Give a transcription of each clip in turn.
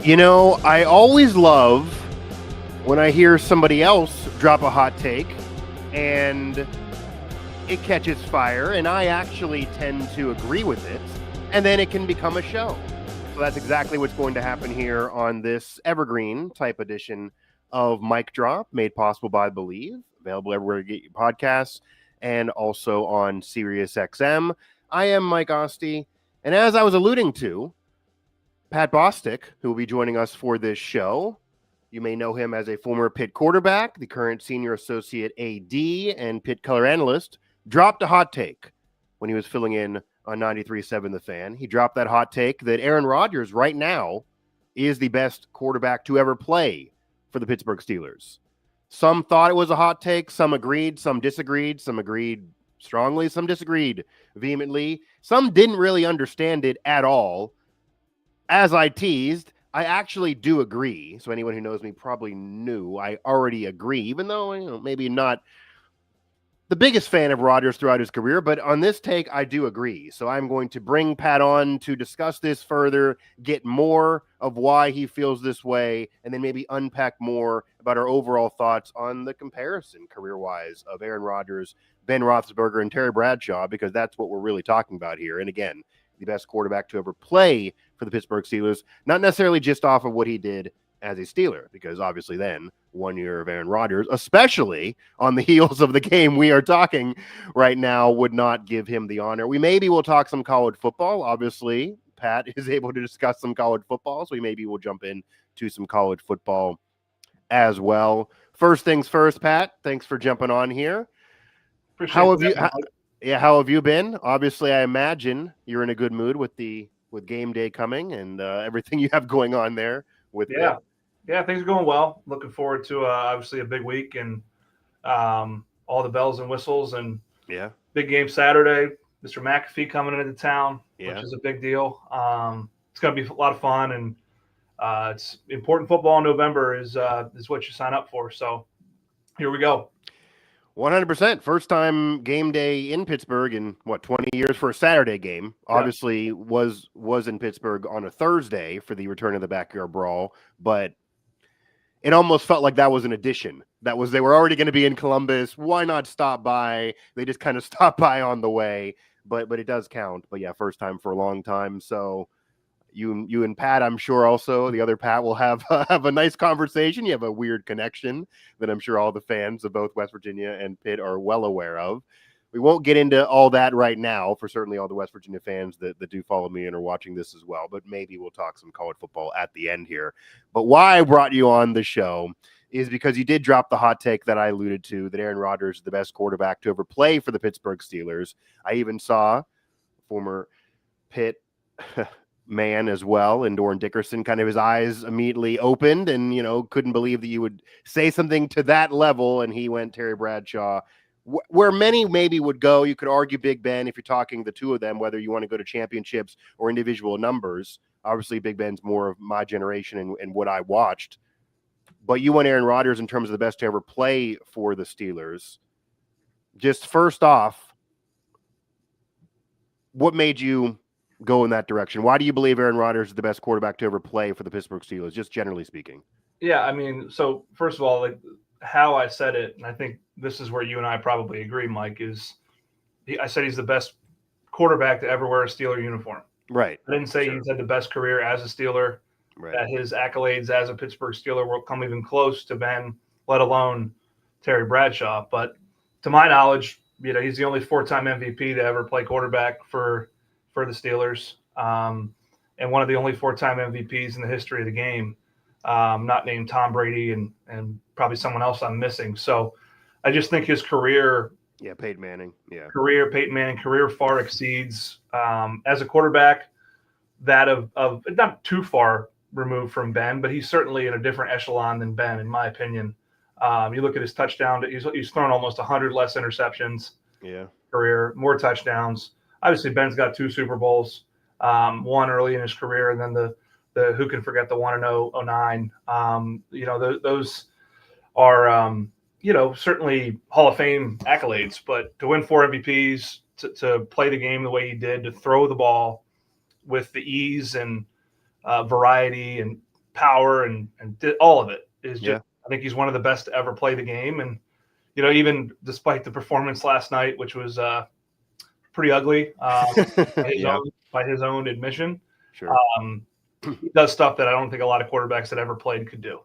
You know, I always love when I hear somebody else drop a hot take and it catches fire, and I actually tend to agree with it, and then it can become a show. So that's exactly what's going to happen here on this evergreen type edition of Mic Drop, made possible by Believe, available everywhere you get your podcasts, and also on SiriusXM. I am Mike Asti, and as I was alluding to, Pat Bostick, who will be joining us for this show. You may know him as a former Pitt quarterback, the current senior associate AD, and Pitt color analyst, dropped a hot take when he was filling in on 93.7 The Fan. He dropped that hot take that Aaron Rodgers right now is the best quarterback to ever play for the Pittsburgh Steelers. Some thought it was a hot take, some agreed, some disagreed, some agreed strongly, some disagreed vehemently. Some didn't really understand it at all. As I teased, I actually do agree. So anyone who knows me probably knew I already agree, even though maybe not the biggest fan of Rodgers throughout his career, but on this take, I do agree. So I'm going to bring Pat on to discuss this further, get more of why he feels this way, and then maybe unpack more about our overall thoughts on the comparison career-wise of Aaron Rodgers, Ben Roethlisberger, and Terry Bradshaw, because that's what we're really talking about here. And again, the best quarterback to ever play for the Pittsburgh Steelers, not necessarily just off of what he did as a Steeler, because obviously then 1 year of Aaron Rodgers, especially on the heels of the game we are talking right now, would not give him the honor. We maybe will talk some college football. Obviously, Pat is able to discuss some college football, so we maybe will jump in to some college football as well. First things first, Pat, thanks for jumping on here. Appreciate how have that, you how have you been? Obviously, I imagine you're in a good mood with game day coming and everything you have going on there with yeah. Yeah, things are going well. Looking forward to obviously a big week and all the bells and whistles and big game Saturday. Mr. McAfee coming into town, which is a big deal. It's going to be a lot of fun, and it's important. Football in November is what you sign up for. So here we go. 100%. First time game day in Pittsburgh in 20 years for a Saturday game. Obviously was in Pittsburgh on a Thursday for the return of the backyard brawl, but it almost felt like that was an addition. They were already going to be in Columbus. Why not stop by? They just kind of stopped by on the way, but it does count. But yeah, first time for a long time. So you and Pat, I'm sure also the other Pat will have a nice conversation. You have a weird connection that I'm sure all the fans of both West Virginia and Pitt are well aware of. We won't get into all that right now for certainly all the West Virginia fans that do follow me and are watching this as well, but maybe we'll talk some college football at the end here. But why I brought you on the show is because you did drop the hot take that I alluded to, that Aaron Rodgers is the best quarterback to ever play for the Pittsburgh Steelers. I even saw former Pitt man as well, and Doran Dickerson, kind of his eyes immediately opened and, couldn't believe that you would say something to that level, and he went Terry Bradshaw. Where many maybe would go, you could argue Big Ben if you're talking the two of them, whether you want to go to championships or individual numbers. Obviously, Big Ben's more of my generation and what I watched. But you went Aaron Rodgers in terms of the best to ever play for the Steelers. Just first off, what made you go in that direction? Why do you believe Aaron Rodgers is the best quarterback to ever play for the Pittsburgh Steelers, just generally speaking? Yeah, I mean, so first of all, how I said it, and I think this is where you and I probably agree, Mike, I said he's the best quarterback to ever wear a Steeler uniform. Right. I didn't say he's had the best career as a Steeler, that his accolades as a Pittsburgh Steeler will come even close to Ben, let alone Terry Bradshaw. But to my knowledge, he's the only 4-time MVP to ever play quarterback for the Steelers, and one of the only 4-time MVPs in the history of the game. Not named Tom Brady and probably someone else I'm missing. So I just think his career. Yeah, Peyton Manning. Yeah. Peyton Manning career far exceeds as a quarterback that of not too far removed from Ben, but he's certainly in a different echelon than Ben, in my opinion. You look at his touchdown, he's thrown almost 100 less interceptions. Yeah. Career, more touchdowns. Obviously, Ben's got 2 Super Bowls, one early in his career, and then the who can forget the 1-0-09. Those are certainly Hall of Fame accolades, but to win 4 MVPs, to play the game the way he did, to throw the ball with the ease and variety and power and all of it is just. I think he's one of the best to ever play the game, and even despite the performance last night, which was pretty ugly by his own admission, sure. He does stuff that I don't think a lot of quarterbacks that ever played could do,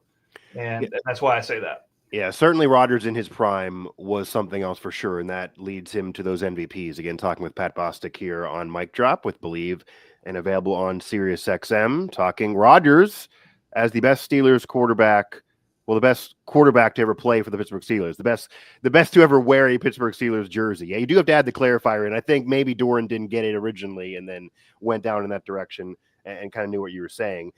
and that's why I say that. Yeah, certainly Rodgers in his prime was something else for sure, and that leads him to those MVPs. Again, talking with Pat Bostick here on Mic Drop with Believe and available on SiriusXM, talking Rodgers as the best Steelers quarterback, well, the best quarterback to ever play for the Pittsburgh Steelers, the best to ever wear a Pittsburgh Steelers jersey. Yeah, you do have to add the clarifier, and I think maybe Doran didn't get it originally and then went down in that direction and kind of knew what you were saying.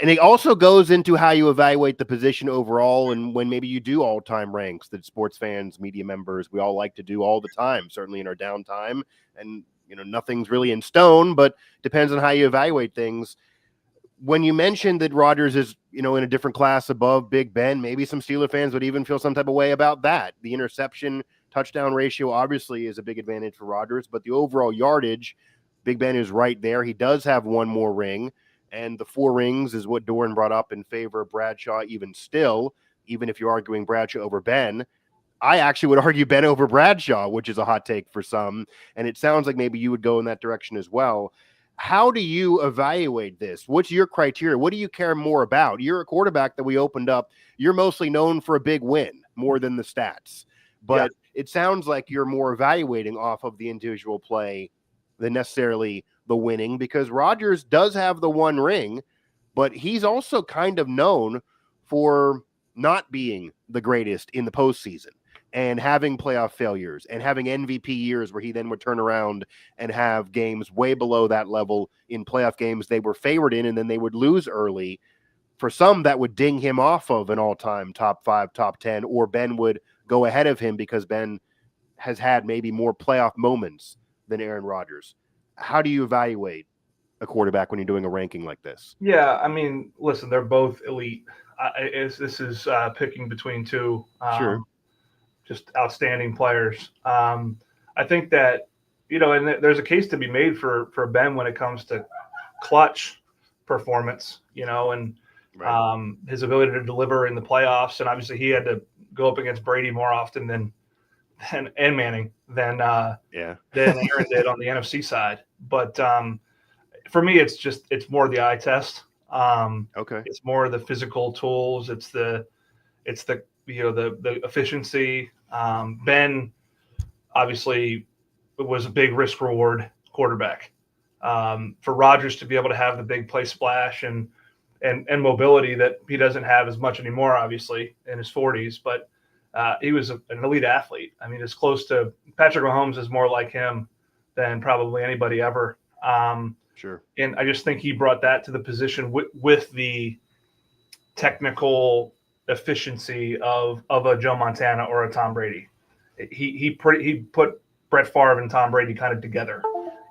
And it also goes into how you evaluate the position overall, and when maybe you do all-time ranks that sports fans, media members, we all like to do all the time, certainly in our downtime. And, nothing's really in stone, but depends on how you evaluate things. When you mentioned that Rodgers is, in a different class above Big Ben, maybe some Steeler fans would even feel some type of way about that. The interception touchdown ratio obviously is a big advantage for Rodgers, but the overall yardage, Big Ben is right there. He does have one more ring. And the 4 rings is what Doran brought up in favor of Bradshaw even if you're arguing Bradshaw over Ben. I actually would argue Ben over Bradshaw, which is a hot take for some. And it sounds like maybe you would go in that direction as well. How do you evaluate this? What's your criteria? What do you care more about? You're a quarterback that we opened up. You're mostly known for a big win more than the stats. But it sounds like you're more evaluating off of the individual play than necessarily the winning, because Rodgers does have the 1 ring, but he's also kind of known for not being the greatest in the postseason and having playoff failures and having MVP years where he then would turn around and have games way below that level in playoff games they were favored in, and then they would lose early. For some, that would ding him off of an all-time top 5, top 10, or Ben would go ahead of him because Ben has had maybe more playoff moments than Aaron Rodgers. How do you evaluate a quarterback when you're doing a ranking like this? Yeah, I mean, listen, they're both elite. This is picking between 2 just outstanding players. I think that, and there's a case to be made for Ben when it comes to clutch performance, and his ability to deliver in the playoffs. And obviously he had to go up against Brady more often and Manning than Aaron did on the NFC side. But for me, it's more the eye test. It's more the physical tools. It's the efficiency. Ben obviously was a big risk reward quarterback. For Rodgers to be able to have the big play splash and mobility that he doesn't have as much anymore, obviously in his 40s, but he was an elite athlete. I mean, as close to Patrick Mahomes is more like him than probably anybody ever. Sure. And I just think he brought that to the position with the technical efficiency of a Joe Montana or a Tom Brady. He put Brett Favre and Tom Brady kind of together.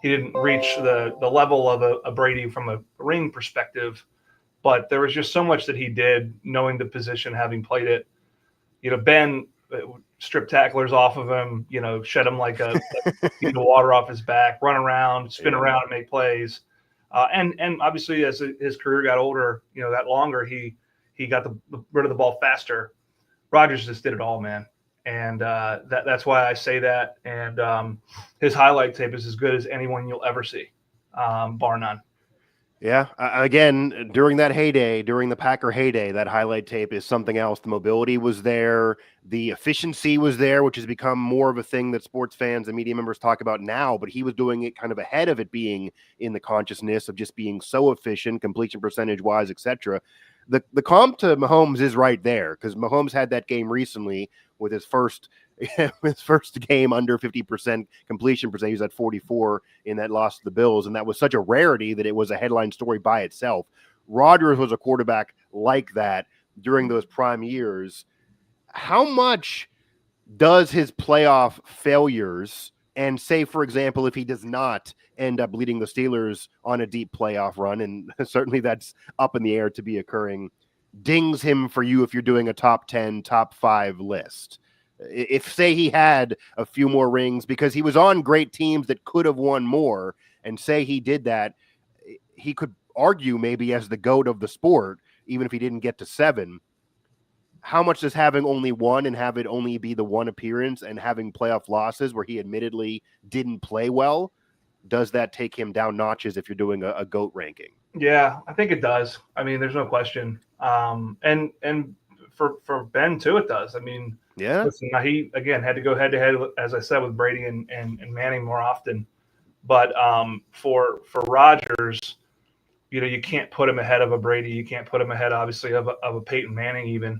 He didn't reach the level of a Brady from a ring perspective, but there was just so much that he did, knowing the position, having played it. Ben strip tacklers off of him, shed him like a bead of water off his back, run around, spin around, and make plays. And obviously, as his career got older, that longer, he got rid of the ball faster. Rodgers just did it all, man. And that's why I say that. And his highlight tape is as good as anyone you'll ever see, bar none. Yeah. Again, during the Packer heyday, that highlight tape is something else. The mobility was there. The efficiency was there, which has become more of a thing that sports fans and media members talk about now, but he was doing it kind of ahead of it being in the consciousness of just being so efficient, completion percentage wise, etc. The comp to Mahomes is right there, because Mahomes had that game recently with his first game under 50% completion percent. He was at 44 in that loss to the Bills, and that was such a rarity that it was a headline story by itself. Rodgers was a quarterback like that during those prime years. How much does his playoff failures, and say, for example, if he does not end up leading the Steelers on a deep playoff run, and certainly that's up in the air to be occurring, dings him for you if you're doing a top 10, top 5 list? If, say, he had a few more rings because he was on great teams that could have won more, and say he did that, he could argue maybe as the GOAT of the sport even if he didn't get to 7, how much does having only one and have it only be the one appearance and having playoff losses where he admittedly didn't play well, does that take him down notches if you're doing a GOAT ranking? Yeah, I think it does. I mean, there's no question. And for Ben too, it does. I mean, yeah. Listen, he again had to go head to head, as I said, with Brady and Manning more often. But for Rodgers, you can't put him ahead of a Brady. You can't put him ahead, obviously, of a Peyton Manning even.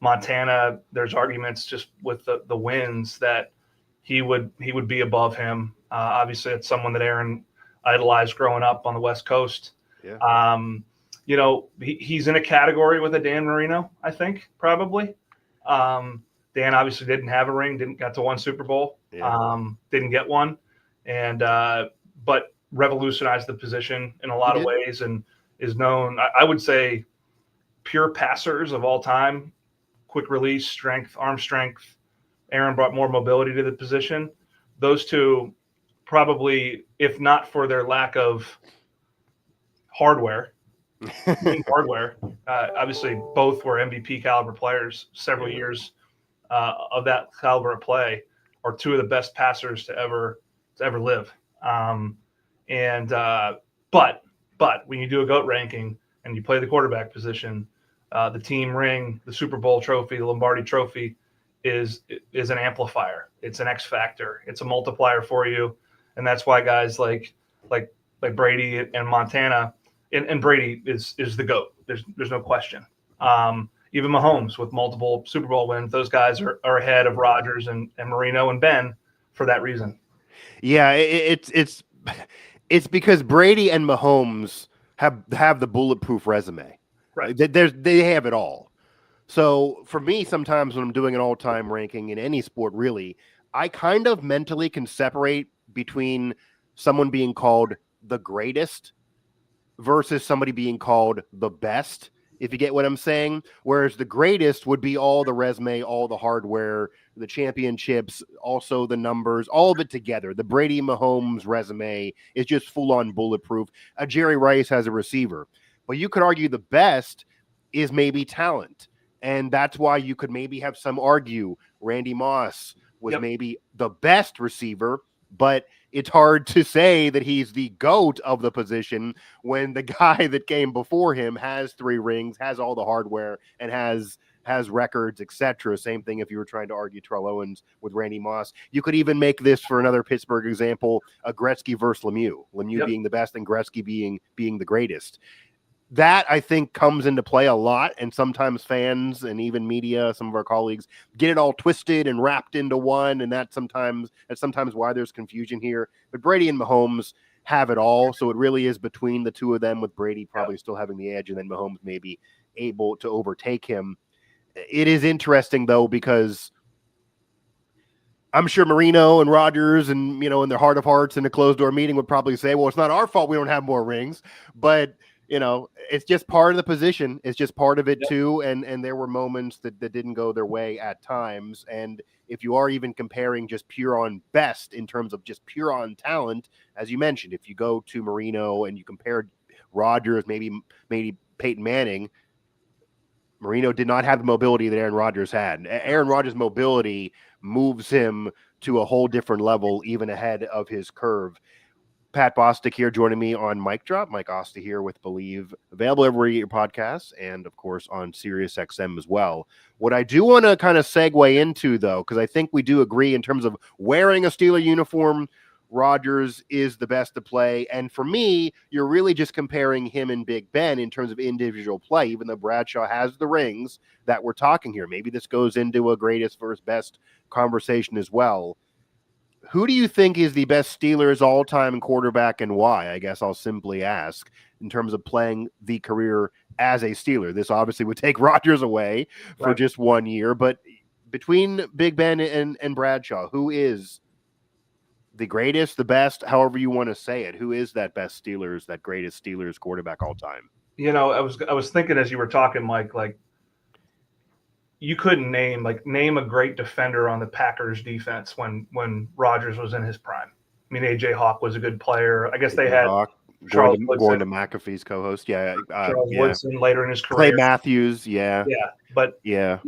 Montana, there's arguments just with the wins that he would be above him. Obviously, it's someone that Aaron idolized growing up on the West Coast. Yeah. He's in a category with a Dan Marino, I think, probably. Dan obviously didn't have a ring, got to one Super Bowl, didn't get one, and but revolutionized the position in a lot of ways and is known, I would say, pure passers of all time, quick release, strength, arm strength. Aaron brought more mobility to the position. Those two probably, if not for their lack of hardware, obviously both were MVP caliber players several years of that caliber of play, are two of the best passers to ever live. But when you do a GOAT ranking and you play the quarterback position, the team ring, the Super Bowl trophy, the Lombardi trophy is an amplifier. It's an X factor. It's a multiplier for you. And that's why guys like Brady and Montana, and Brady is the GOAT. There's no question. Even Mahomes with multiple Super Bowl wins, those guys are ahead of Rodgers and Marino and Ben for that reason. Yeah, it's because Brady and Mahomes have the bulletproof resume. Right. They have it all. So for me, sometimes when I'm doing an all-time ranking in any sport, really, I kind of mentally can separate between someone being called the greatest versus somebody being called the best, if you get what I'm saying. Whereas the greatest would be all the resume, all the hardware, the championships, also the numbers, all of it together. The Brady Mahomes resume is just full-on bulletproof. Jerry Rice has a receiver. But you could argue the best is maybe talent. And that's why you could maybe have some argue Randy Moss was maybe the best receiver, but it's hard to say that he's the GOAT of the position when the guy that came before him has 3 rings, has all the hardware, and has records, etc. Same thing if you were trying to argue Terrell Owens with Randy Moss. You could even make this, for another Pittsburgh example, a Gretzky versus Lemieux. Lemieux being the best and Gretzky being the greatest. That, I think, comes into play a lot, and sometimes fans and even media, some of our colleagues, get it all twisted and wrapped into one, and that's sometimes why there's confusion here. But Brady and Mahomes have it all, so it really is between the two of them, with Brady probably still having the edge, and then Mahomes maybe able to overtake him. It is interesting, though, because I'm sure Marino and Rodgers and, in their heart of hearts in a closed-door meeting would probably say, well, it's not our fault we don't have more rings, but it's just part of the position. It's just part of it too. And there were moments that didn't go their way at times. And if you are even comparing just pure on best in terms of just pure on talent, as you mentioned, if you go to Marino and you compare Rodgers, maybe Peyton Manning, Marino did not have the mobility that Aaron Rodgers had. Aaron Rodgers' mobility moves him to a whole different level, even ahead of his curve. Pat Bostick here joining me on Mic Drop. Mike Asti here with Believe, available everywhere you get your podcasts, and of course on Sirius XM as well. What I do want to kind of segue into, though, because I think we do agree in terms of wearing a Steeler uniform, Rodgers is the best to play. And for me, you're really just comparing him and Big Ben in terms of individual play, even though Bradshaw has the rings that we're talking here. Maybe this goes into a greatest versus best conversation as well. Who do you think is the best Steelers all-time quarterback, and why? I guess I'll simply ask, in terms of playing the career as a Steeler. This obviously would take Rodgers away for just 1 year, but between Big Ben and Bradshaw, who is the greatest, the best, however you want to say it? Who is that best Steelers, that greatest Steelers quarterback all time? I was thinking as you were talking, Mike, like, you couldn't name a great defender on the Packers defense when Rodgers was in his prime. I mean, AJ Hawk was a good player. I guess they had Hawk. Charles Going to McAfee's co-host. Yeah. Charles Woodson later in his career. Clay Matthews. Yeah. Yeah. But yeah.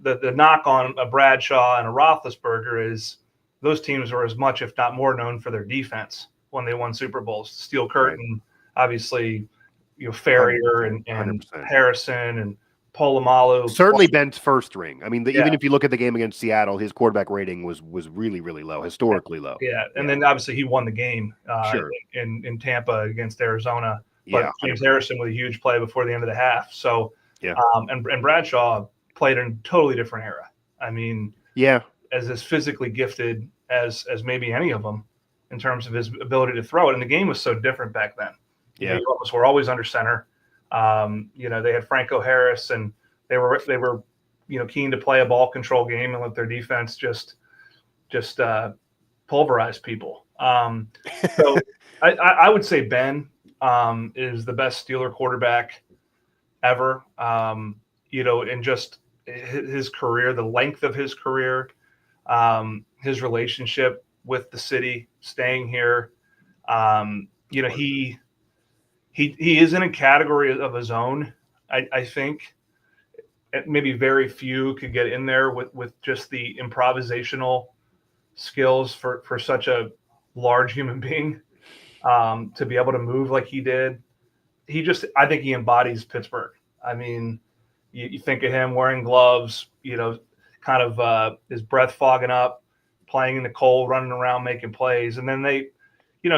The knock on a Bradshaw and a Roethlisberger is those teams were as much, if not more, known for their defense when they won Super Bowls. Steel Curtain, obviously, Ferrier and Harrison and Polamalu. Certainly Ben's first ring. I mean, even if you look at the game against Seattle, his quarterback rating was really, really low, historically low. Yeah, and then obviously he won the game in Tampa against Arizona. But James Harrison with a huge play before the end of the half. So, and Bradshaw played in a totally different era. I mean, as physically gifted as maybe any of them in terms of his ability to throw it. And the game was so different back then. Yeah, were always under center. They had Franco Harris, and they were keen to play a ball control game and let their defense just pulverize people. So I would say Ben is the best Steeler quarterback ever. And just his career, the length of his career, his relationship with the city, staying here. He is in a category of his own. I think maybe very few could get in there with just the improvisational skills for such a large human being to be able to move like he did. I think he embodies Pittsburgh. I mean, you think of him wearing gloves, kind of his breath fogging up, playing in the cold, running around, making plays. And then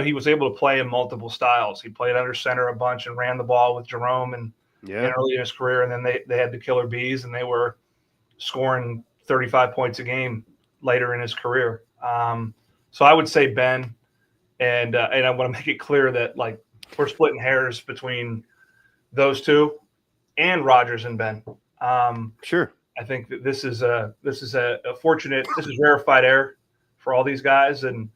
he was able to play in multiple styles. He played under center a bunch and ran the ball with Jerome and early in his career. And then they had the Killer Bees, and they were scoring 35 points a game later in his career. So I would say Ben, and I want to make it clear that we're splitting hairs between those two and Rodgers and Ben. Sure. I think that this is a fortunate, this is rarefied air for all these guys. And,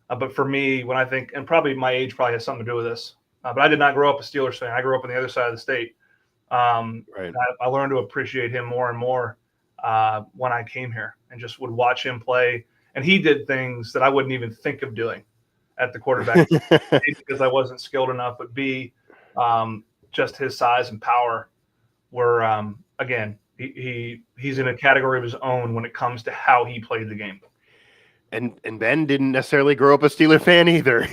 but for me, when I think, and probably my age probably has something to do with this, but I did not grow up a Steelers fan. I grew up on the other side of the state. Right. I learned to appreciate him more and more when I came here and just would watch him play. And he did things that I wouldn't even think of doing at the quarterback because I wasn't skilled enough, but B, just his size and power were, again, he's in a category of his own when it comes to how he played the game. And Ben didn't necessarily grow up a Steeler fan either.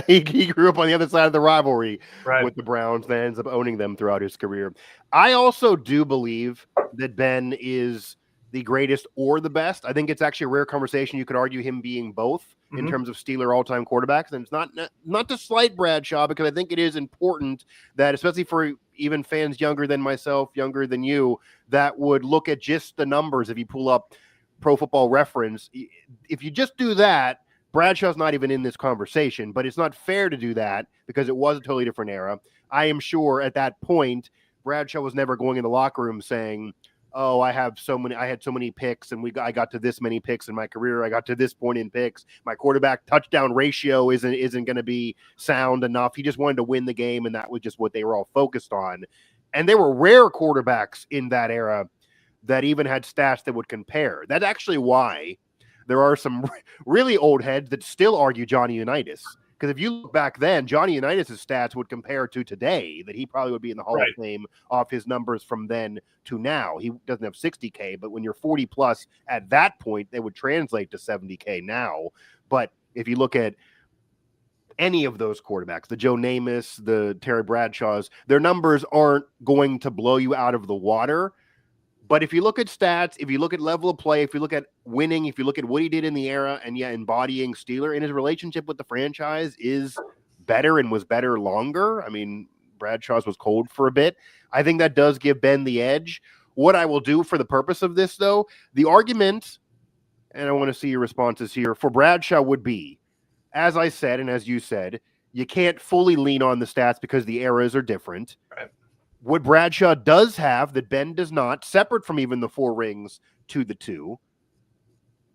he grew up on the other side of the rivalry with the Browns, then ends up owning them throughout his career. I also do believe that Ben is the greatest or the best. I think it's actually a rare conversation. You could argue him being both in terms of Steeler all-time quarterbacks. And it's not to slight Bradshaw, because I think it is important that, especially for even fans younger than myself, younger than you, that would look at just the numbers. If you pull up Pro Football Reference, if you just do that, Bradshaw's not even in this conversation, but it's not fair to do that because it was a totally different era. I am sure at that point, Bradshaw was never going in the locker room saying, oh, I had so many picks, and I got to this many picks in my career. I got to this point in picks. My quarterback touchdown ratio isn't going to be sound enough. He just wanted to win the game, and that was just what they were all focused on. And there were rare quarterbacks in that era that even had stats that would compare. That's actually why there are some really old heads that still argue Johnny Unitas. Because if you look back then, Johnny Unitas' stats would compare to today, that he probably would be in the Hall of Fame off his numbers from then to now. He doesn't have 60K, but when you're 40 plus at that point, they would translate to 70K now. But if you look at any of those quarterbacks, the Joe Namath, the Terry Bradshaws, their numbers aren't going to blow you out of the water. But if you look at stats, if you look at level of play, if you look at winning, if you look at what he did in the era and embodying Steeler, and his relationship with the franchise is better and was better longer. I mean, Bradshaw's was cold for a bit. I think that does give Ben the edge. What I will do for the purpose of this, though, the argument, and I want to see your responses here, for Bradshaw would be, as I said, and as you said, you can't fully lean on the stats because the eras are different. Right. What Bradshaw does have that Ben does not, separate from even the 4 rings to the 2,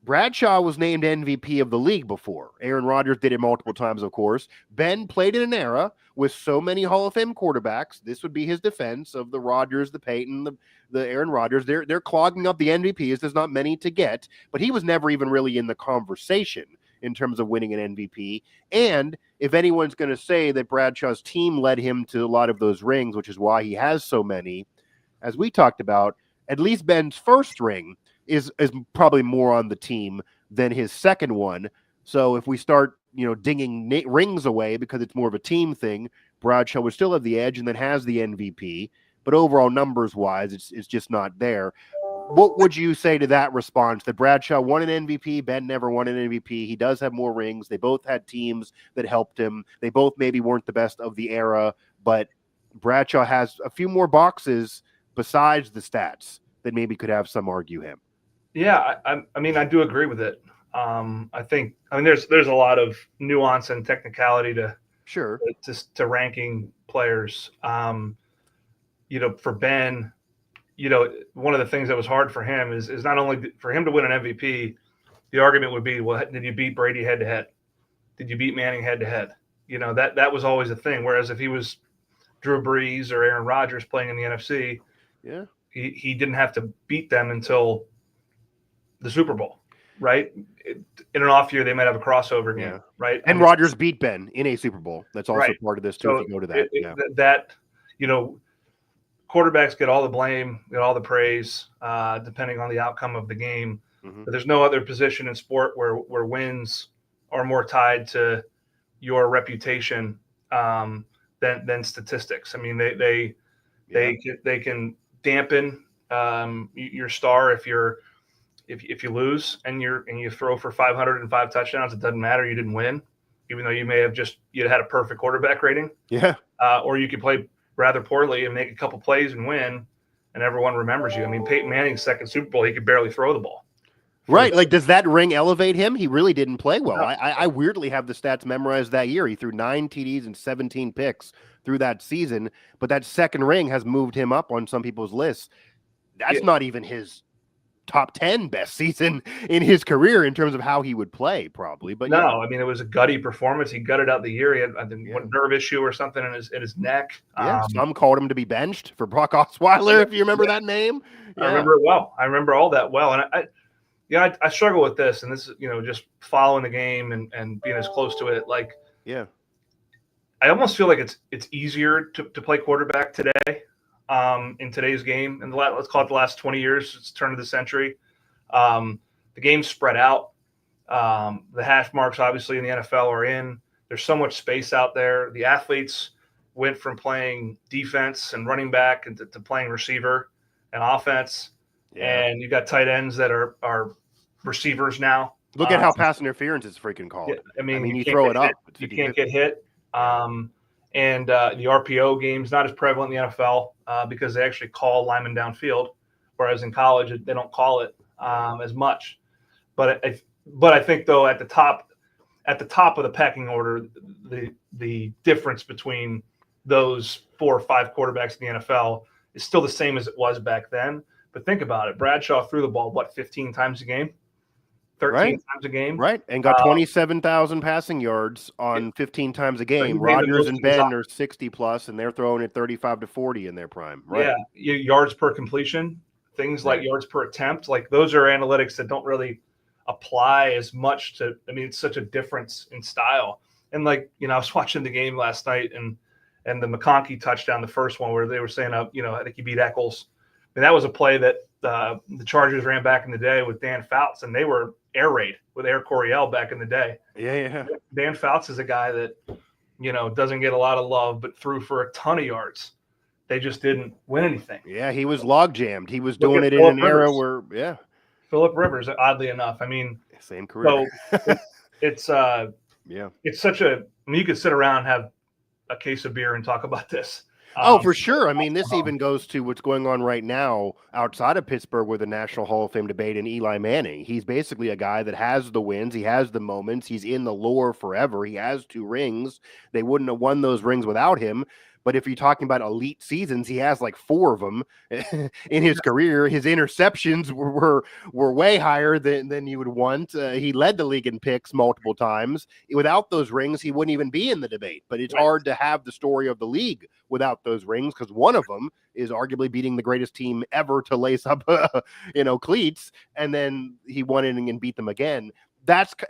Bradshaw was named MVP of the league before. Aaron Rodgers did it multiple times, of course. Ben played in an era with so many Hall of Fame quarterbacks. This would be his defense of the Rodgers, the Peyton, the Aaron Rodgers. They're clogging up the MVPs. There's not many to get, but he was never even really in the conversation in terms of winning an MVP. And if anyone's going to say that Bradshaw's team led him to a lot of those rings, which is why he has so many, as we talked about, at least Ben's first ring is probably more on the team than his second one. So if we start, dinging rings away because it's more of a team thing, Bradshaw would still have the edge and then has the MVP. But overall, numbers-wise, it's just not there. What would you say to that response, that Bradshaw won an MVP, Ben never won an MVP? He does have more rings. They both had teams that helped him. They both maybe weren't the best of the era, but Bradshaw has a few more boxes besides the stats that maybe could have some argue him. Yeah, I mean, I do agree with it. I think there's a lot of nuance and technicality to ranking players. For Ben, one of the things that was hard for him is not only for him to win an MVP, the argument would be, well, did you beat Brady head to head? Did you beat Manning head to head? That was always a thing. Whereas if he was Drew Brees or Aaron Rodgers playing in the NFC, he didn't have to beat them until the Super Bowl, right? In an off year, they might have a crossover game, right? And Rodgers beat Ben in a Super Bowl. That's also part of this too. So if you go to that, quarterbacks get all the blame, get all the praise, depending on the outcome of the game. Mm-hmm. But there's no other position in sport where wins are more tied to your reputation than statistics. I mean, they can dampen your star if you lose and you throw for 505 touchdowns. It doesn't matter. You didn't win, even though you may have you had a perfect quarterback rating. Yeah. Or you could play rather poorly and make a couple plays and win, and everyone remembers you. I mean, Peyton Manning's second Super Bowl, he could barely throw the ball. Right. Like, does that ring elevate him? He really didn't play well. No. I weirdly have the stats memorized that year. He threw 9 TDs and 17 picks through that season, but that second ring has moved him up on some people's lists. That's not even his top 10 best season in his career in terms of how he would play, probably. But no, I mean, it was a gutty performance. He gutted out the year. He had one nerve issue or something in his neck. Yeah, some called him to be benched for Brock Osweiler, if you remember that name. Yeah. I remember it well. I remember all that well. And I struggle with this, and this is, just following the game and being as close to it. Like, I almost feel like it's easier to play quarterback today. In today's game, and let's call it the last 20 years, it's turn of the century. The game's spread out. The hash marks, obviously, in the NFL are in. There's so much space out there. The athletes went from playing defense and running back to playing receiver and offense. Yeah. And you got tight ends that are receivers now. Look at how pass interference is freaking called. Yeah, I mean, you throw it up. You can't get hit. And the RPO game's not as prevalent in the NFL because they actually call linemen downfield, whereas in college they don't call it as much. But I think, though, at the top of the pecking order, the difference between those 4 or 5 quarterbacks in the NFL is still the same as it was back then. But think about it: Bradshaw threw the ball 15 times a game. 13 times a game. Right, and got 27,000 passing yards on 15 times a game. Rodgers and Ben are 60+, and they're throwing it 35 to 40 in their prime. Right. Yeah, yards per completion, things like yards per attempt, like those are analytics that don't really apply as much to – I mean, it's such a difference in style. And, I was watching the game last night, and the McConkey touchdown, the first one, where they were saying, I think he beat Eccles. I mean, that was a play that the Chargers ran back in the day with Dan Fouts, and they were air raid with Air Coryell back in the day. Yeah. Dan Fouts is a guy that, doesn't get a lot of love, but threw for a ton of yards. They just didn't win anything. Yeah, he was log jammed. He was doing it in an era where, Phillip Rivers, oddly enough. I mean, same career. So it's such a. I mean, you could sit around and have a case of beer and talk about this. For sure. I mean, this even goes to what's going on right now outside of Pittsburgh with the National Hall of Fame debate and Eli Manning. He's basically a guy that has the wins. He has the moments. He's in the lore forever. He has 2 rings. They wouldn't have won those rings without him. But if you're talking about elite seasons, he has 4 of them in his career. His interceptions were way higher than you would want. He led the league in picks multiple times. Without those rings, he wouldn't even be in the debate. But it's hard to have the story of the league without those rings, because one of them is arguably beating the greatest team ever to lace up, cleats, and then he won it and beat them again.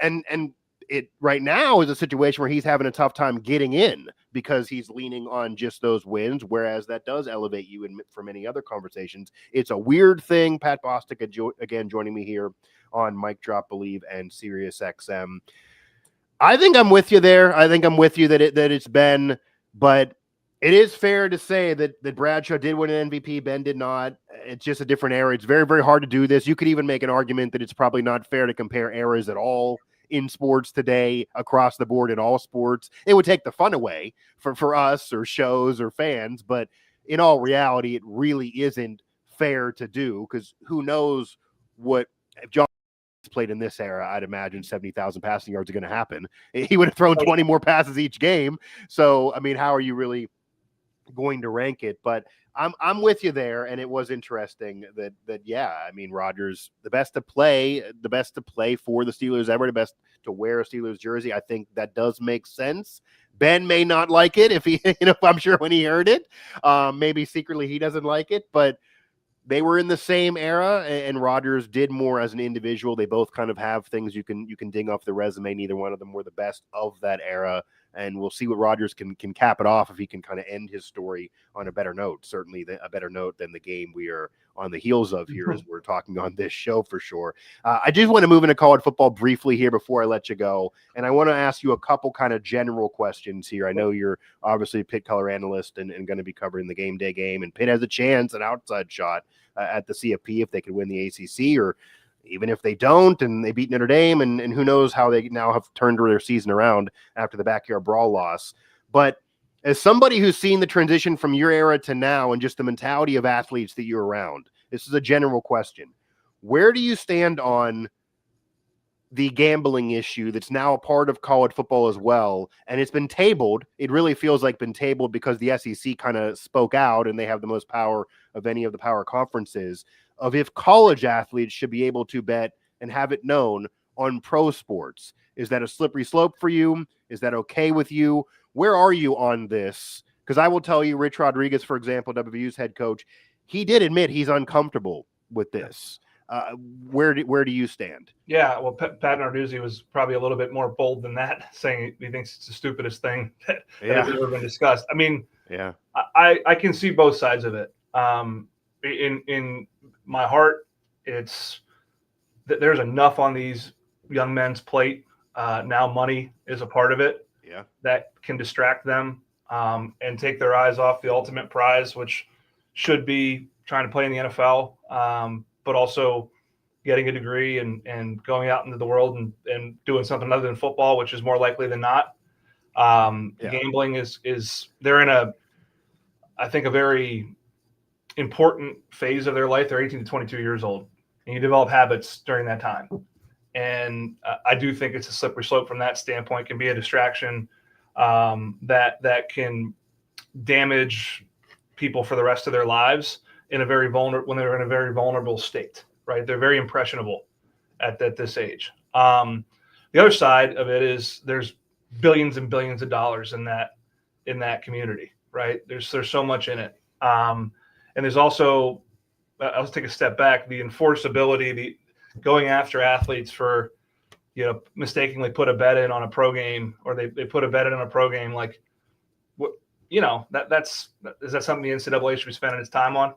And it right now is a situation where he's having a tough time getting in because he's leaning on just those wins, whereas that does elevate you for many other conversations. It's a weird thing. Pat Bostick again joining me here on Mic Drop Believe and Sirius XM. I think I'm with you there. I think I'm with you that it's Ben, but it is fair to say that Bradshaw did win an MVP. Ben did not. It's just a different era. It's very, very hard to do this. You could even make an argument that it's probably not fair to compare eras at all in sports today across the board in all sports. It would take the fun away for us or shows or fans, but in all reality, it really isn't fair to do because who knows what if John played in this era, I'd imagine 70,000 passing yards are going to happen. He would have thrown 20 more passes each game. So, I mean, how are you really going to rank it? But I'm with you there. And it was interesting that yeah, I mean, Rodgers, the best to play for the Steelers ever, the best to wear a Steelers jersey. I think that does make sense. Ben may not like it if he, I'm sure when he heard it, maybe secretly he doesn't like it, but they were in the same era, and Rodgers did more as an individual. They both kind of have things you can ding off the resume. Neither one of them were the best of that era, and we'll see what Rodgers can cap it off if he can kind of end his story on a better note. Certainly a better note than the game we are on the heels of here as we're talking on this show for sure. I just want to move into college football briefly here before I let you go, and I want to ask you a couple kind of general questions here. I know you're obviously a Pitt color analyst and going to be covering the game day game, and Pitt has a chance, an outside shot at the CFP if they could win the ACC, or even if they don't and they beat Notre Dame, and who knows how they now have turned their season around after the backyard brawl loss. But as somebody who's seen the transition from your era to now and just the mentality of athletes that you're around, this is a general question. Where do you stand on the gambling issue that's now a part of college football as well? And it's been tabled. It really feels like been tabled because the SEC kind of spoke out and they have the most power of any of the power conferences of if college athletes should be able to bet and have it known on pro sports. Is that a slippery slope for you? Is that okay with you? Where are you on this? Because I will tell you, Rich Rodriguez, for example, WVU's head coach, he did admit he's uncomfortable with this. Where do you stand? Yeah, well, Pat Narduzzi was probably a little bit more bold than that, saying he thinks it's the stupidest thing that has ever been discussed. I mean, yeah, I can see both sides of it. In my heart, it's that there's enough on these young men's plate. Now money is a part of it. Yeah, that can distract them and take their eyes off the ultimate prize, which should be trying to play in the NFL. But also getting a degree and going out into the world and doing something other than football, which is more likely than not. Gambling is they're in I think a very important phase of their life. They're 18 to 22 years old, and you develop habits during that time. And I do think it's a slippery slope from that standpoint. It can be a distraction that can damage people for the rest of their lives when they're in a very vulnerable state, right? They're very impressionable at this age. The other side of it is there's billions and billions of dollars in that community, right? There's so much in it. And there's also, I'll take a step back, the enforceability, the going after athletes for, mistakenly put a bet in on a pro game, or they put a bet in on a pro game. Like, what, is that something the NCAA should be spending its time on?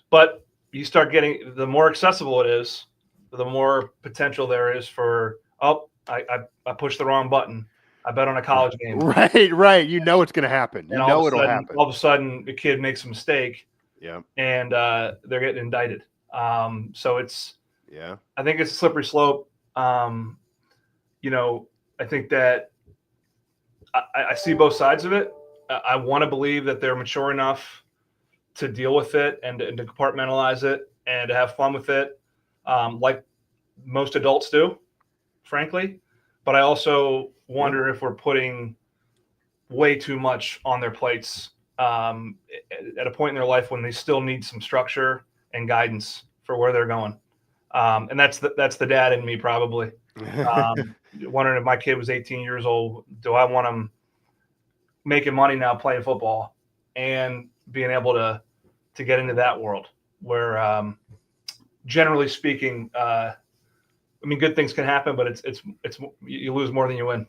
But you start getting, the more accessible it is, the more potential there is for, I pushed the wrong button. I bet on a college game. Right. You know it's going to happen. It'll happen. All of a sudden, a kid makes a mistake. Yeah. And they're getting indicted. So it's, yeah, I think it's a slippery slope. I think that I see both sides of it. I want to believe that they're mature enough to deal with it and to compartmentalize it and to have fun with it, like most adults do, frankly. But I also wonder if we're putting way too much on their plates at a point in their life when they still need some structure and guidance for where they're going. And that's the dad in me, probably. Wondering if my kid was 18 years old, do I want him making money now playing football and being able to get into that world where, generally speaking, I mean, good things can happen, but it's you lose more than you win.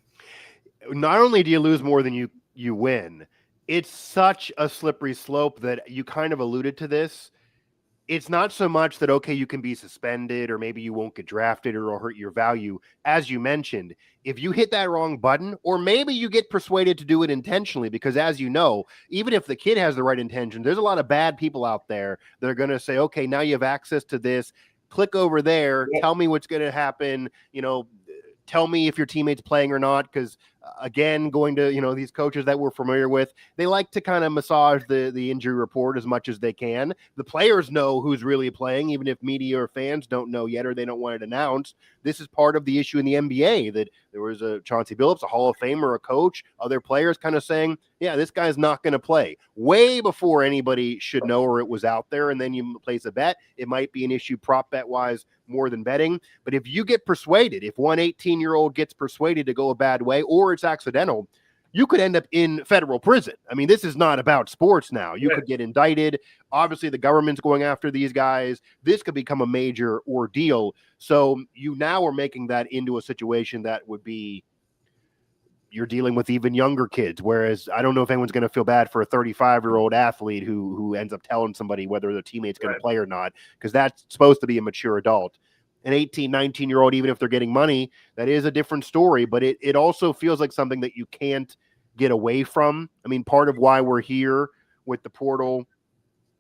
Not only do you lose more than you win, it's such a slippery slope that you kind of alluded to this. It's not so much that, okay, you can be suspended or maybe you won't get drafted or it'll hurt your value. As you mentioned, if you hit that wrong button, or maybe you get persuaded to do it intentionally, because as you know, even if the kid has the right intention, there's a lot of bad people out there that are going to say, okay, now you have access to this. Click over there. Yep. Tell me what's going to happen. Tell me if your teammate's playing or not, because again, going to these coaches that we're familiar with, they like to kind of massage the injury report as much as they can. The players know who's really playing, even if media or fans don't know yet or they don't want it announced. This is part of the issue in the NBA, that there was a Chauncey Billups, a Hall of Famer, a coach, other players kind of saying, yeah, this guy's not going to play, way before anybody should know or it was out there. And then you place a bet. It might be an issue prop bet wise more than betting. But if you get persuaded, if one 18-year-old gets persuaded to go a bad way or it's accidental, you could end up in federal prison. I mean, this is not about sports now. You could get indicted. Obviously, the government's going after these guys. This could become a major ordeal. So you now are making that into a situation that would be, you're dealing with even younger kids. Whereas I don't know if anyone's going to feel bad for a 35-year-old athlete who ends up telling somebody whether their teammate's going to play or not, because that's supposed to be a mature adult. An 18, 19-year-old, even if they're getting money, that is a different story. But it also feels like something that you can't get away from. I mean, part of why we're here with the portal,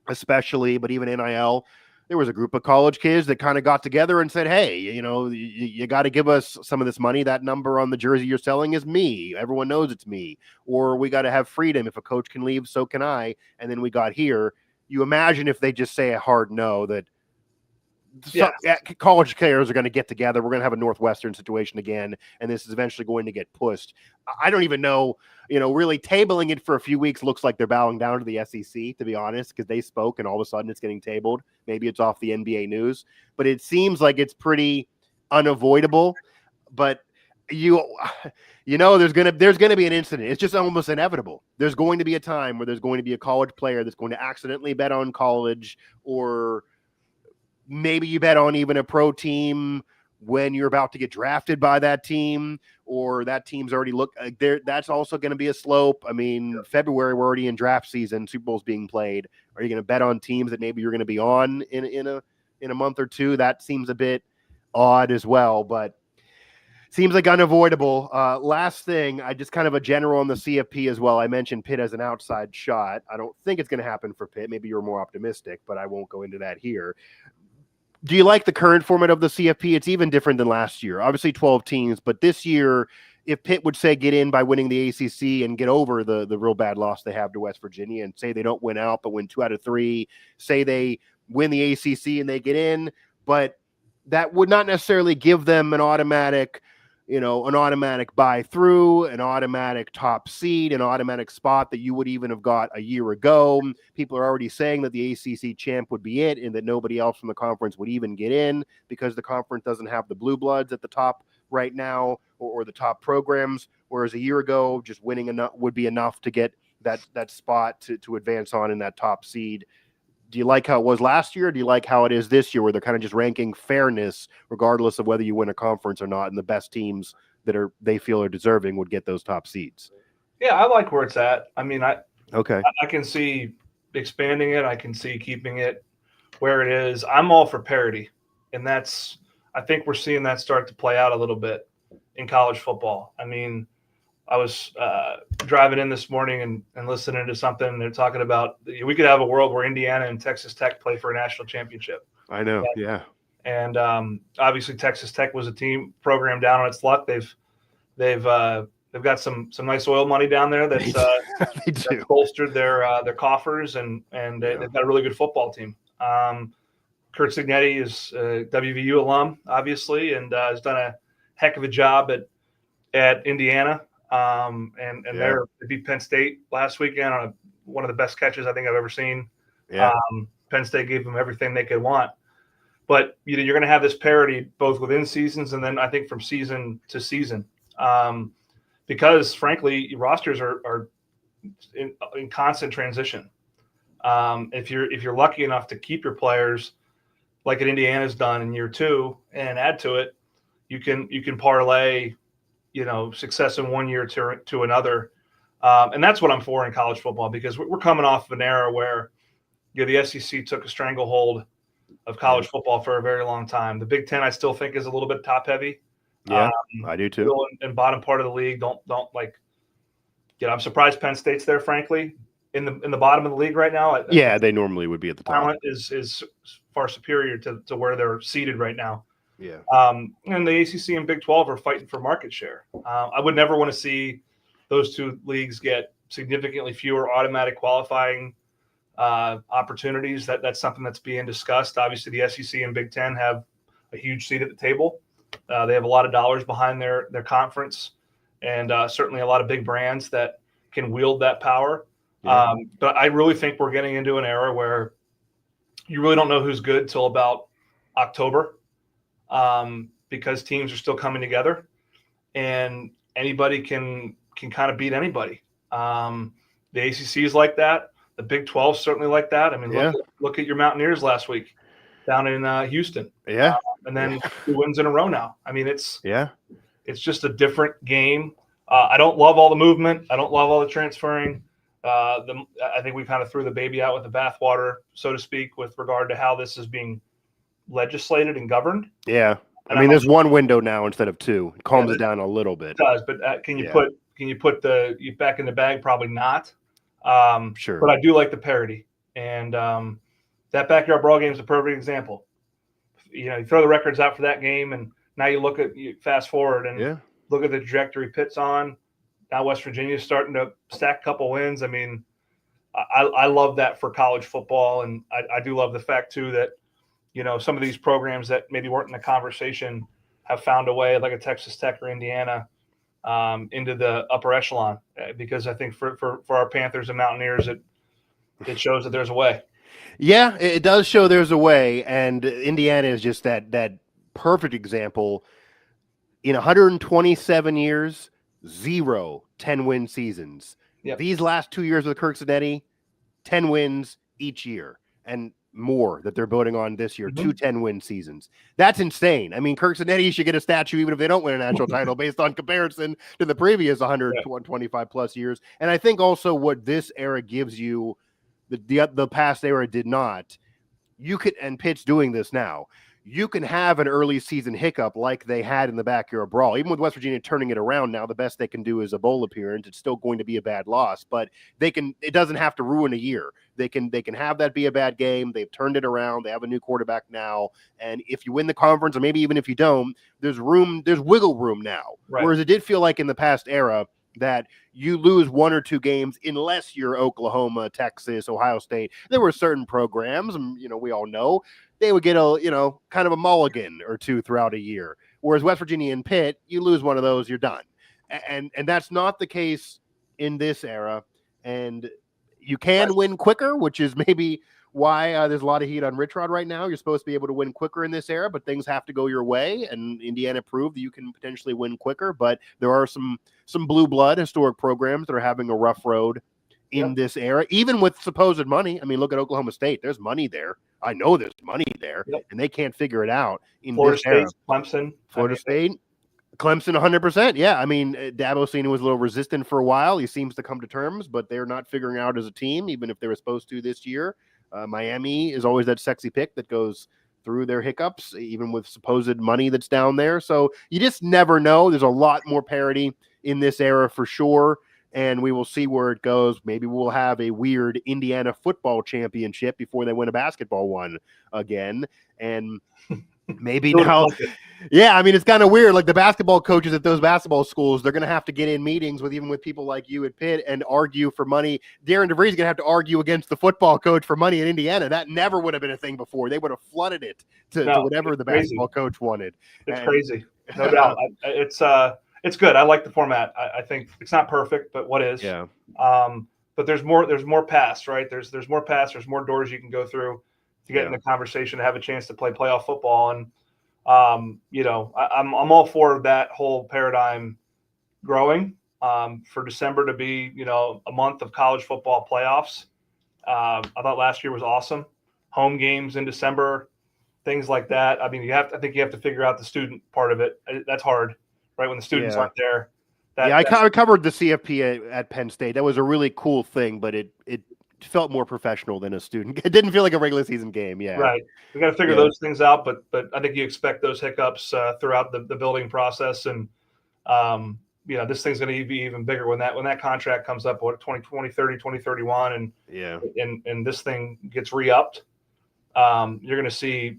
especially, but even NIL, there was a group of college kids that kind of got together and said, hey, you got to give us some of this money. That number on the jersey you're selling is me. Everyone knows it's me. Or we got to have freedom. If a coach can leave, so can I. And then we got here. You imagine if they just say a hard no, that college players are going to get together. We're going to have a Northwestern situation again, and this is eventually going to get pushed. I don't even know, really tabling it for a few weeks looks like they're bowing down to the SEC, to be honest, because they spoke and all of a sudden it's getting tabled. Maybe it's off the NBA news, but it seems like it's pretty unavoidable. But there's going to be an incident. It's just almost inevitable. There's going to be a time where there's going to be a college player that's going to accidentally bet on college, or maybe you bet on even a pro team when you're about to get drafted by that team, or that team's already there. That's also going to be a slope. I mean, February, we're already in draft season. Super Bowl's being played. Are you going to bet on teams that maybe you're going to be on in a month or two? That seems a bit odd as well, but seems like unavoidable. Last thing, I just kind of a general on the CFP as well. I mentioned Pitt as an outside shot. I don't think it's going to happen for Pitt. Maybe you're more optimistic, but I won't go into that here. Do you like the current format of the CFP? It's even different than last year. Obviously 12 teams, but this year, if Pitt would say get in by winning the ACC and get over the real bad loss they have to West Virginia, and say they don't win out but win 2 out of 3, say they win the ACC and they get in, but that would not necessarily give them an automatic buy through, an automatic top seed, an automatic spot that you would even have got a year ago. People are already saying that the ACC champ would be it, and that nobody else from the conference would even get in, because the conference doesn't have the blue bloods at the top right now, or the top programs, whereas a year ago, just winning enough would be enough to get that spot to advance on in that top seed. Do you like how it was last year? Or do you like how it is this year, where they're kind of just ranking fairness regardless of whether you win a conference or not, and the best teams that they feel are deserving would get those top seeds? Yeah, I like where it's at. I mean, I can see expanding it. I can see keeping it where it is. I'm all for parity, and I think we're seeing that start to play out a little bit in college football. I mean, I was driving in this morning and listening to something, and they're talking about we could have a world where Indiana and Texas Tech play for a national championship. I know, yeah. And obviously Texas Tech was a team program down on its luck. They've got some nice oil money down there that's bolstered their coffers, and they've got a really good football team. Kurt Signetti is a WVU alum, obviously, and has done a heck of a job at Indiana. They beat Penn State last weekend on one of the best catches I think I've ever seen. Yeah. Penn State gave them everything they could want. But you're going to have this parity both within seasons and then I think from season to season, because frankly rosters are in constant transition. If you're lucky enough to keep your players like Indiana's done in year 2 and add to it, you can parlay, success in one year to another. And that's what I'm for in college football, because we're coming off of an era where the SEC took a stranglehold of college football for a very long time. The Big Ten, I still think, is a little bit top heavy. Yeah, I do too. And bottom part of the league don't like. I'm surprised Penn State's there, frankly, in the bottom of the league right now. They normally would be at the top. Talent is far superior to where they're seated right now. Yeah. And the ACC and Big 12 are fighting for market share. I would never want to see those two leagues get significantly fewer automatic qualifying opportunities. That's something that's being discussed. Obviously, the SEC and Big 10 have a huge seat at the table. They have a lot of dollars behind their conference, and certainly a lot of big brands that can wield that power. Yeah. But I really think we're getting into an era where you really don't know who's good till about October, because teams are still coming together, and anybody can kind of beat anybody. The ACC is like that. The Big 12 is certainly like that. I mean, look at your Mountaineers last week down in Houston. Yeah. And then 2 wins in a row now. I mean, it's just a different game. I don't love all the movement. I don't love all the transferring. I think we kind of threw the baby out with the bathwater, so to speak, with regard to how this is being legislated and governed. Yeah. I mean, there's one window now instead of two. It calms it down a little bit. It does, but can you put you back in the bag? Probably not. Sure. But I do like the parity, and that backyard brawl game is a perfect example. You throw the records out for that game, and now you fast forward and look at the trajectory Pitt's on. Now West Virginia's starting to stack a couple wins. I mean, I love that for college football, and I do love the fact too that some of these programs that maybe weren't in the conversation have found a way, like a Texas Tech or Indiana, into the upper echelon, because I think for our Panthers and Mountaineers, it shows that there's a way. Yeah, it does show there's a way, and Indiana is just that perfect example. In 127 years, 0 10-win seasons. Yep. These last 2 years with Kirk Cinetti, 10 wins each year, and more that they're building on this year, 2 10-win seasons. That's insane. I mean, Kirk Cinetti should get a statue even if they don't win a national title based on comparison to the previous 125 plus years. And I think also what this era gives you, the past era did not. You could, and Pitt's doing this now, you can have an early season hiccup like they had in the backyard brawl. Even with West Virginia turning it around now, the best they can do is a bowl appearance. It's still going to be a bad loss, but it doesn't have to ruin a year. They can have that be a bad game. They've turned it around. They have a new quarterback now. And if you win the conference, or maybe even if you don't, there's wiggle room now. Right. Whereas it did feel like in the past era that you lose 1 or 2 games unless you're Oklahoma, Texas, Ohio State. There were certain programs, and we all know, they would get a kind of a mulligan or 2 throughout a year. Whereas West Virginia and Pitt, you lose one of those, you're done. And that's not the case in this era. And you can win quicker, which is maybe why there's a lot of heat on Rich Rod right now. You're supposed to be able to win quicker in this era, but things have to go your way. And Indiana proved that you can potentially win quicker. But there are some blue blood historic programs that are having a rough road in this era, even with supposed money. I mean, look at Oklahoma State. There's money there. I know there's money there, and they can't figure it out in Florida this State, era. Clemson. State. Clemson, 100%. Yeah, I mean, Dabo Senior was a little resistant for a while. He seems to come to terms, but they're not figuring out as a team, even if they were supposed to this year. Miami is always that sexy pick that goes through their hiccups, even with supposed money that's down there. So you just never know. There's a lot more parity in this era for sure, and we will see where it goes. Maybe we'll have a weird Indiana football championship before they win a basketball one again, and maybe now, I mean, it's kind of weird. Like the basketball coaches at those basketball schools, they're going to have to get in meetings with people like you at Pitt and argue for money. Darren DeVries is going to have to argue against the football coach for money in Indiana. That never would have been a thing before. They would have flooded it to whatever the basketball coach wanted. It's crazy, no doubt. It's good. I like the format. I think it's not perfect, but what is? Yeah. But there's more paths, right? There's more paths. There's more doors you can go through to get in the conversation, to have a chance to play playoff football. And, I'm all for that whole paradigm growing, for December to be, a month of college football playoffs. I thought last year was awesome. Home games in December, things like that. I mean, I think you have to figure out the student part of it. That's hard, right? When the students aren't there. I covered the CFP at Penn State. That was a really cool thing, but it felt more professional than a student. It didn't feel like a regular season game. Yeah, right. We got to figure those things out, but I think you expect those hiccups throughout the building process, and this thing's going to be even bigger when that contract comes up. What 2030, 2031, and this thing gets re-upped. You're going to see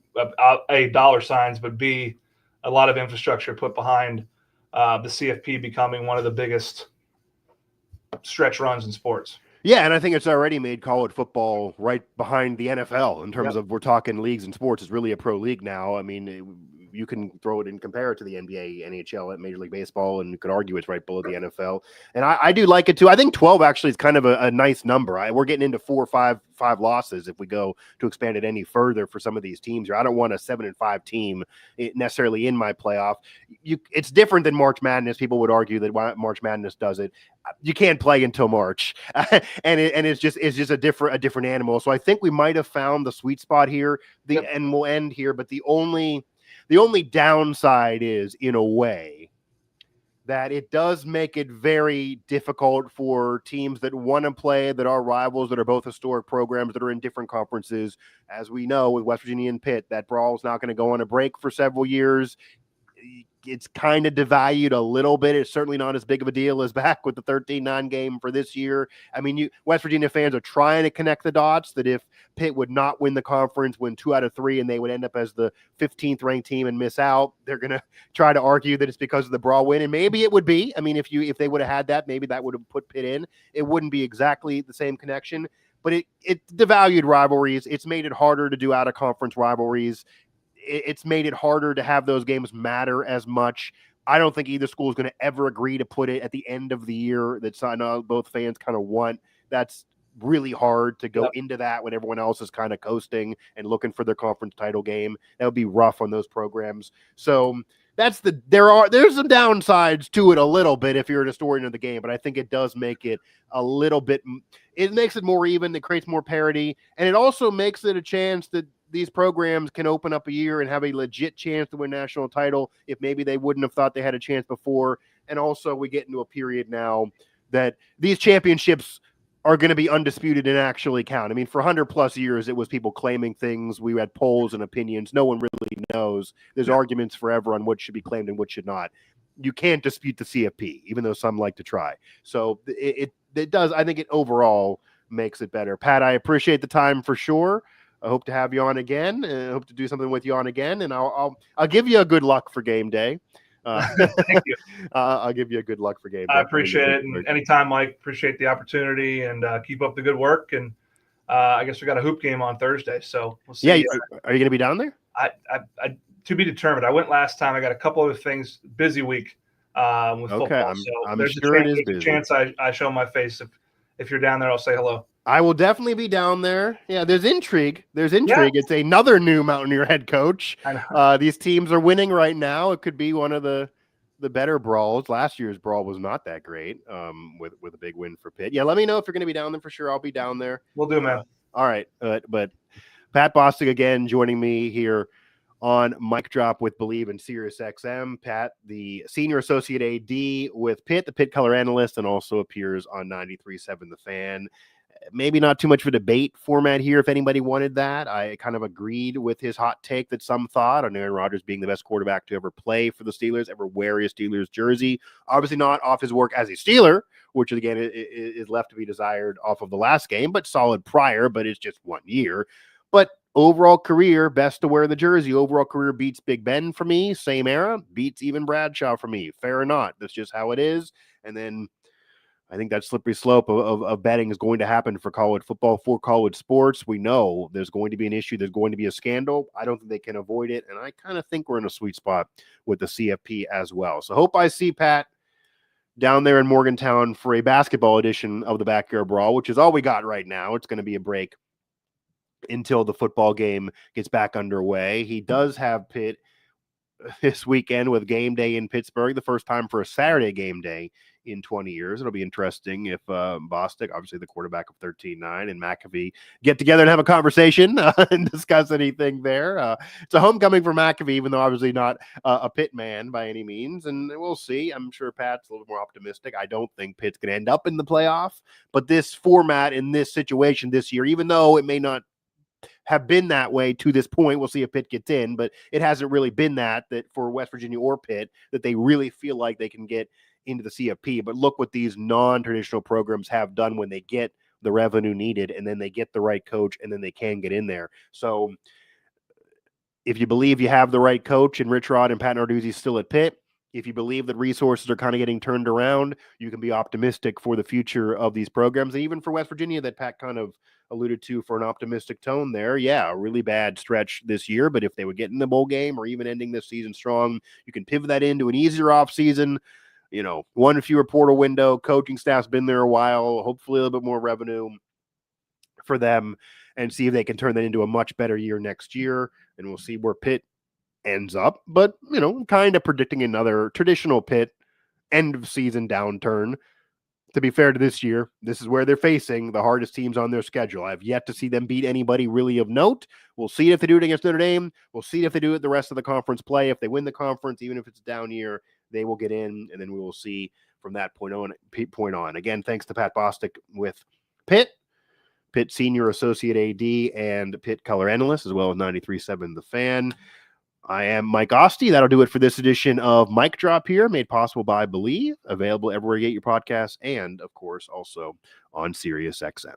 A, dollar signs, but B, a lot of infrastructure put behind the CFP becoming one of the biggest stretch runs in sports. Yeah, and I think it's already made college football right behind the NFL in terms of, we're talking leagues and sports. It's really a pro league now. I mean, you can throw it and compare it to the NBA, NHL, at Major League Baseball, and you could argue it's right below the NFL. And I do like it too. I think 12 actually is kind of a nice number. We're getting into 4 or 5 losses if we go to expand it any further for some of these teams. I don't want a 7-5 team necessarily in my playoff. It's different than March Madness. People would argue that March Madness does it. You can't play until March, and it's just a different animal. So I think we might have found the sweet spot here. And we'll end here. But the only downside is, in a way, that it does make it very difficult for teams that want to play, that are rivals, that are both historic programs, that are in different conferences. As we know, with West Virginia and Pitt, that brawl is not going to go on a break for several years. It's kind of devalued a little bit. It's certainly not as big of a deal as back with the 13-9 game for this year. I mean, West Virginia fans are trying to connect the dots that if Pitt would not win the conference, win 2 out of 3, and they would end up as the 15th ranked team and miss out, they're going to try to argue that it's because of the brawl win. And maybe it would be. I mean, if they would have had that, maybe that would have put Pitt in. It wouldn't be exactly the same connection, but it devalued rivalries. It's made it harder to do out-of-conference rivalries. It's made it harder to have those games matter as much. I don't think either school is going to ever agree to put it at the end of the year. That's I know both fans kind of want. That's really hard to go into that when everyone else is kind of coasting and looking for their conference title game. That would be rough on those programs. So there's some downsides to it a little bit if you're an historian of the game, but I think it does make it a little bit. It makes it more even. It creates more parity, and it also makes it a chance that these programs can open up a year and have a legit chance to win a national title if maybe they wouldn't have thought they had a chance before. And also we get into a period now that these championships are going to be undisputed and actually count. I mean, for 100+ years, it was people claiming things. We had polls and opinions. No one really knows. There's arguments forever on what should be claimed and what should not. You can't dispute the CFP, even though some like to try. So it does. I think it overall makes it better. Pat, I appreciate the time for sure. I hope to have you on again. I hope to do something with you on again, and I'll give you a good luck for game day. Thank you. I'll give you a good luck for game day. I appreciate it, and anytime, Mike. Appreciate the opportunity, and keep up the good work. And I guess we got a hoop game on Thursday, so we'll see. Yeah, are you going to be down there? I to be determined. I went last time. I got a couple of things. Busy week with football. I'm sure it is busy. There's a chance I show my face. If you're down there, I'll say hello. I will definitely be down there. Yeah, there's intrigue. Yeah. It's another new Mountaineer head coach. These teams are winning right now. It could be one of the better brawls. Last year's brawl was not that great with a big win for Pitt. Yeah, let me know if you're going to be down there for sure. I'll be down there. We'll do, man. All right. But Pat Bostick again joining me here on Mic Drop with Believe in Sirius XM. Pat, the Senior Associate AD with Pitt, the Pitt color analyst, and also appears on 93.7 The Fan. Maybe not too much of a debate format here if anybody wanted that. I kind of agreed with his hot take that some thought on Aaron Rodgers being the best quarterback to ever play for the Steelers, ever wear a Steelers jersey. Obviously not off his work as a Steeler, which again is left to be desired off of the last game, but solid prior, but it's just 1 year. But overall career, best to wear the jersey. Overall career beats Big Ben for me. Same era, beats even Bradshaw for me. Fair or not, that's just how it is. And then I think that slippery slope of betting is going to happen for college football, for college sports. We know there's going to be an issue. There's going to be a scandal. I don't think they can avoid it. And I kind of think we're in a sweet spot with the CFP as well. So hope I see Pat down there in Morgantown for a basketball edition of the Backyard Brawl, which is all we got right now. It's going to be a break until the football game gets back underway. He does have Pitt this weekend with game day in Pittsburgh, the first time for a Saturday game day in 20 years. It'll be interesting if Bostick, obviously the quarterback of 13-9, and McAfee get together and have a conversation and discuss anything there. It's a homecoming for McAfee, even though obviously not a Pitt man by any means. And we'll see. I'm sure Pat's a little more optimistic. I don't think Pitt's going to end up in the playoff. But this format in this situation this year, even though it may not have been that way to this point. We'll see if Pitt gets in, but it hasn't really been that for West Virginia or Pitt that they really feel like they can get into the CFP. But look what these non-traditional programs have done when they get the revenue needed and then they get the right coach and then they can get in there. So if you believe you have the right coach and Rich Rod and Pat Narduzzi still at Pitt, if you believe that resources are kind of getting turned around, you can be optimistic for the future of these programs. And even for West Virginia that Pat kind of alluded to for an optimistic tone there. Yeah, a really bad stretch this year, but if they would get in the bowl game or even ending this season strong, you can pivot that into an easier offseason, one fewer portal window, coaching staff's been there a while, hopefully a little bit more revenue for them, and see if they can turn that into a much better year next year. And we'll see where Pitt ends up, but kind of predicting another traditional Pitt end of season downturn. To be fair to this year, this is where they're facing the hardest teams on their schedule. I've yet to see them beat anybody really of note. We'll see if they do it against Notre Dame. We'll see if they do it the rest of the conference play. If they win the conference, even if it's a down year, they will get in, and then we will see from that point on. Again, thanks to Pat Bostick with Pitt Senior Associate AD and Pitt Color Analyst, as well as 93.7 The Fan. I am Mike Asti. That'll do it for this edition of Mic Drop here, made possible by Believe, available everywhere you get your podcasts, and, of course, also on SiriusXM.